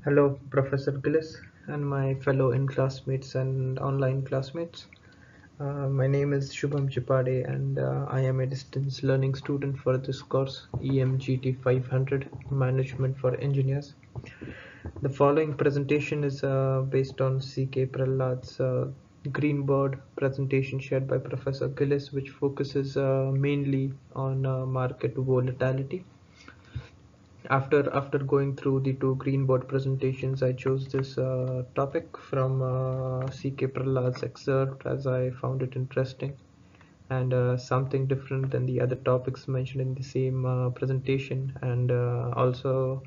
Hello, Professor Gillis, and my fellow in classmates and online classmates. My name is Shubham Chipade, and I am a distance learning student for this course, EMGT 500 Management for Engineers. The following presentation is based on CK Prahalad's green board presentation shared by Professor Gillis, which focuses mainly on market volatility. After going through the two green board presentations, I chose this topic from CK Prahalad's excerpt as I found it interesting and something different than the other topics mentioned in the same presentation. And also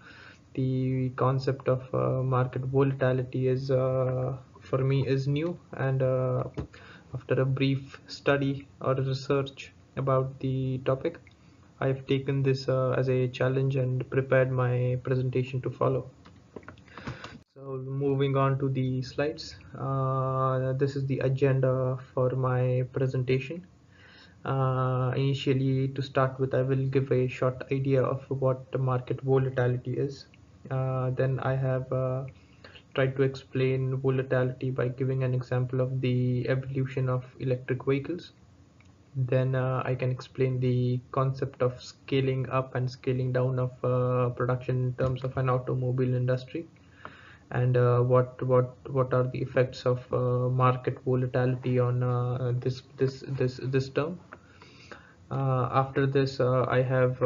the concept of market volatility is for me is new, and after a brief study or research about the topic, I've taken this as a challenge and prepared my presentation to follow. So moving on to the slides, this is the agenda for my presentation. Initially, to start with, I will give a short idea of what the market volatility is. Then I have tried to explain volatility by giving an example of the evolution of electric vehicles. Then I can explain the concept of scaling up and scaling down of production in terms of an automobile industry, and what are the effects of market volatility on this term. After this, I have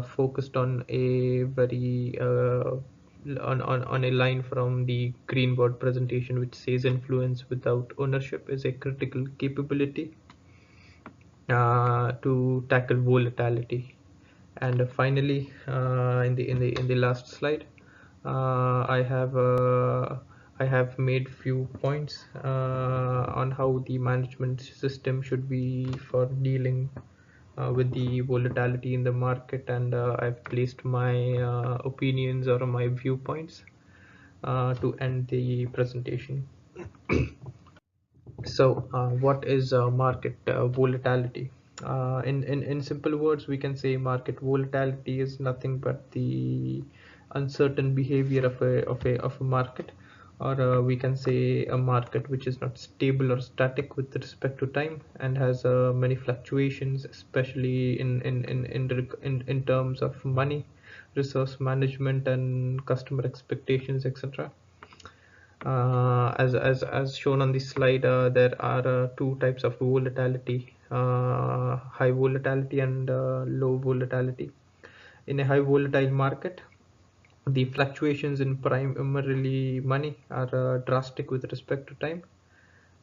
focused on a very on a line from the green board presentation, which says influence without ownership is a critical capability to tackle volatility. And finally, in the last slide, I have made few points on how the management system should be for dealing with the volatility in the market, and I've placed my opinions or my viewpoints to end the presentation. So, what is market volatility? In simple words, we can say market volatility is nothing but the uncertain behavior of a market, or we can say a market which is not stable or static with respect to time and has many fluctuations, especially in terms of money, resource management, and customer expectations, etc. As shown on this slide, there are two types of volatility: high volatility and low volatility. In a high volatile market, the fluctuations in primarily money are drastic with respect to time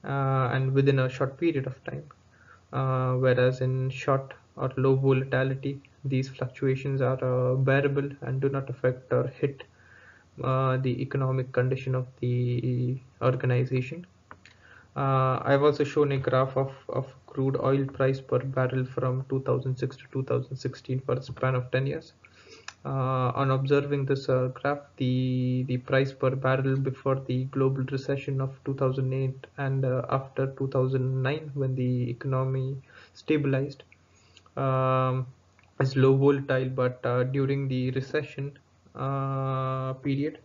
and within a short period of time. Whereas in short or low volatility, these fluctuations are bearable and do not affect or hit the economic condition of the organization. I've also shown a graph of crude oil price per barrel from 2006 to 2016 for a span of 10 years. On observing this graph, the price per barrel before the global recession of 2008 and after 2009, when the economy stabilized, um, is low volatile, but during the recession period,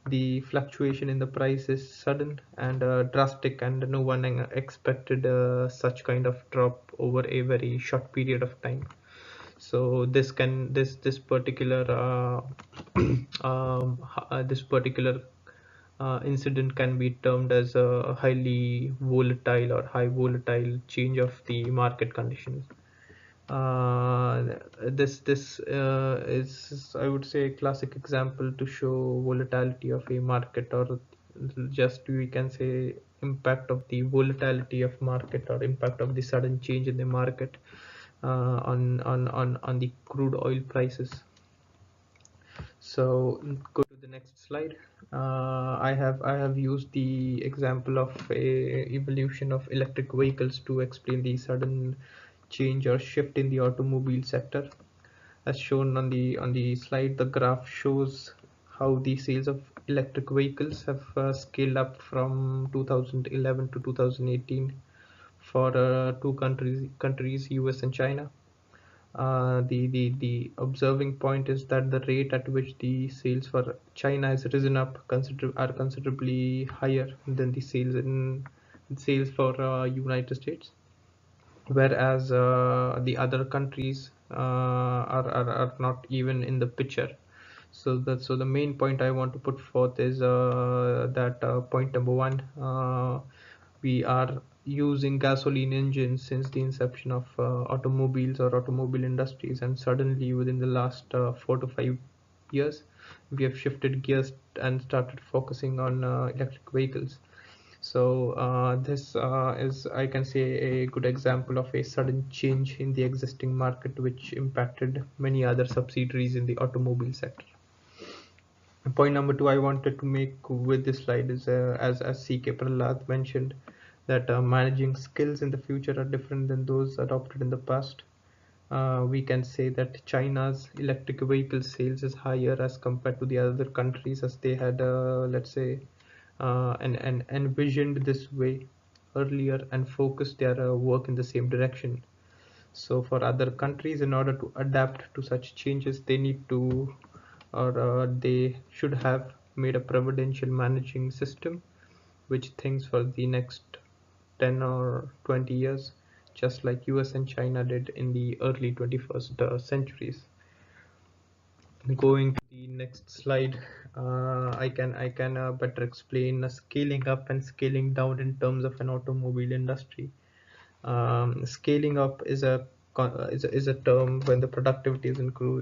the fluctuation in the price is sudden and drastic, and no one expected such kind of drop over a very short period of time. So this particular this particular incident can be termed as a highly volatile or high volatile change of the market conditions. This is, I would say, a classic example to show volatility of a market, or just we can say impact of the volatility of market, or impact of the sudden change in the market on the crude oil prices. So go to the next slide. I have used the example of a evolution of electric vehicles to explain the sudden change or shift in the automobile sector. As shown on the slide, the graph shows how the sales of electric vehicles have scaled up from 2011 to 2018 for two countries, US and China. The observing point is that the rate at which the sales for China has risen up are considerably higher than the sales for United States, whereas the other countries are not even in the picture. So the main point I want to put forth is that point number one, we are using gasoline engines since the inception of automobiles or automobile industries, and suddenly within the last 4 to 5 years we have shifted gears and started focusing on electric vehicles. So this is, I can say, a good example of a sudden change in the existing market, which impacted many other subsidiaries in the automobile sector. Point number two I wanted to make with this slide is, as CK Prahalad mentioned, that managing skills in the future are different than those adopted in the past. We can say that China's electric vehicle sales is higher as compared to the other countries, as they had, let's say, and envisioned this way earlier and focused their work in the same direction. So for other countries, in order to adapt to such changes, they need to, or they should have made a providential managing system which thinks for the next 10 or 20 years, just like US and China did in the early 21st centuries. Going to the next slide, I can better explain scaling up and scaling down in terms of an automobile industry. Scaling up is a term when the productivity is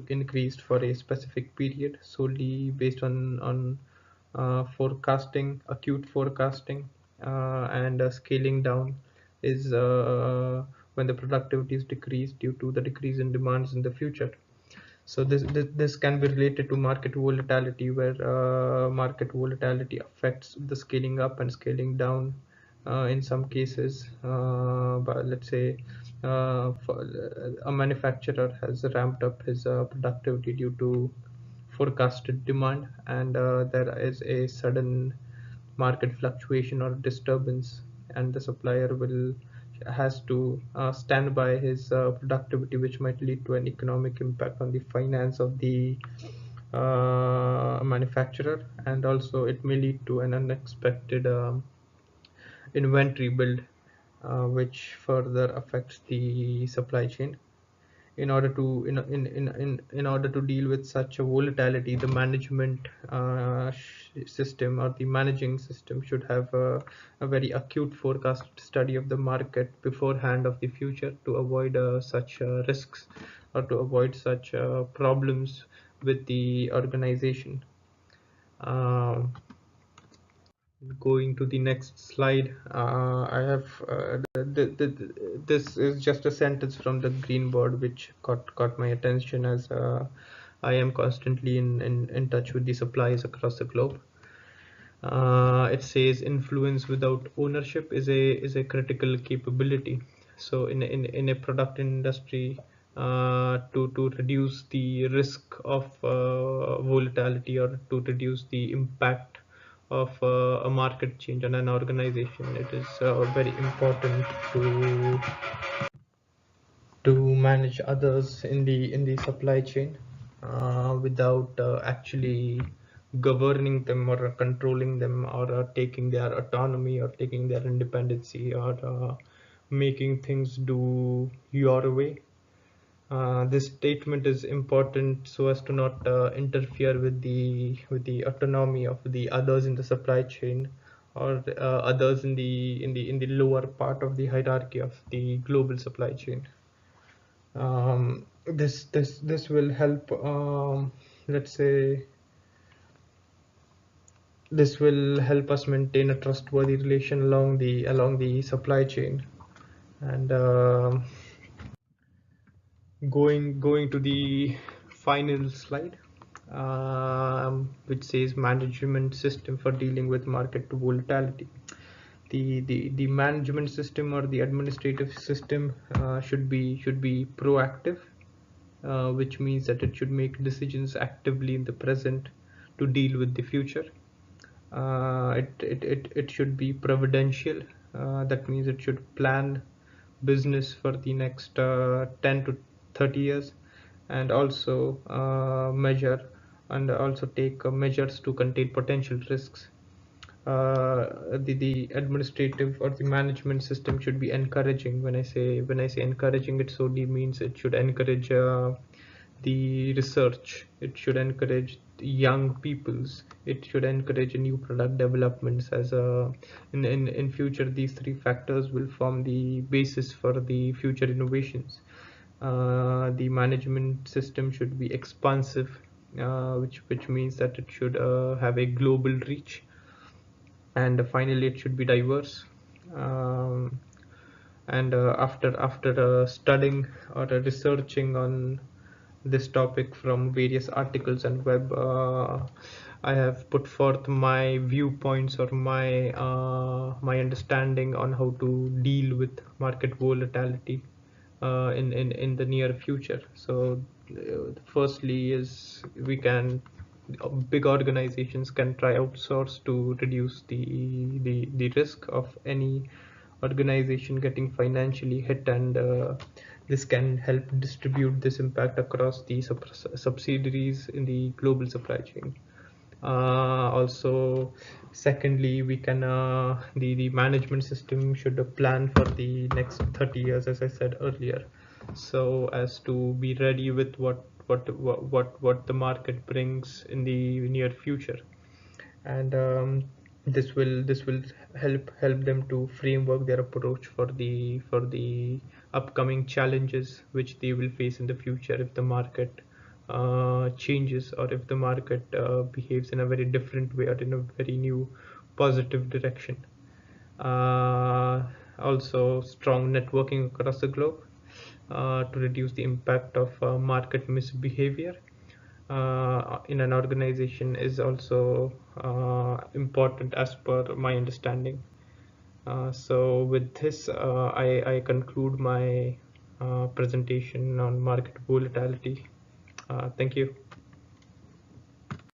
increased for a specific period solely based on forecasting, acute forecasting, and scaling down is when the productivity is decreased due to the decrease in demands in the future. So this can be related to market volatility, where market volatility affects the scaling up and scaling down in some cases. But let's say a manufacturer has ramped up his productivity due to forecasted demand, and there is a sudden market fluctuation or disturbance, and the supplier will has to stand by his productivity, which might lead to an economic impact on the finance of the manufacturer, and also it may lead to an unexpected inventory build, which further affects the supply chain. In order to in order to deal with such a volatility, the management system or the managing system should have a very acute forecast study of the market beforehand of the future to avoid such risks, or to avoid such problems with the organization. um, Going to the next slide, I have this is just a sentence from the green board which caught my attention, as I am constantly in touch with the suppliers across the globe. It says influence without ownership is a critical capability. So in a product industry, to reduce the risk of volatility, or to reduce the impact of a market change on an organization, it is very important to manage others in the supply chain without actually governing them or controlling them, or taking their autonomy or taking their independency, or making things do your way. This statement is important so as to not interfere with the autonomy of the others in the supply chain, or others in the lower part of the hierarchy of the global supply chain. This will help, let's say, this will help us maintain a trustworthy relation along the supply chain. And going to the final slide, which says management system for dealing with market volatility. The management system or the administrative system should be proactive, which means that it should make decisions actively in the present to deal with the future. It should be providential. That means it should plan business for the next 10 to 30 years, and also measure and also take measures to contain potential risks. The administrative or the management system should be encouraging. When I say encouraging, it solely means it should encourage the research. It should encourage young peoples. It should encourage new product developments. As in future, these three factors will form the basis for the future innovations. The management system should be expansive, which means that it should have a global reach, and finally it should be diverse. um, and after studying or researching on this topic from various articles and web, I have put forth my viewpoints or my understanding on how to deal with market volatility in the near future. So firstly is we can big organizations can try outsource to reduce the risk of any organization getting financially hit, and this can help distribute this impact across the subsidiaries in the global supply chain. Also, secondly, we can the management system should plan for the next 30 years, as I said earlier, so as to be ready with what the market brings in the near future. And this will help them to framework their approach for the upcoming challenges which they will face in the future if the market changes, or if the market behaves in a very different way or in a very new positive direction. Also, strong networking across the globe to reduce the impact of market misbehavior in an organization is also important as per my understanding. So with this, I conclude my presentation on market volatility. Thank you.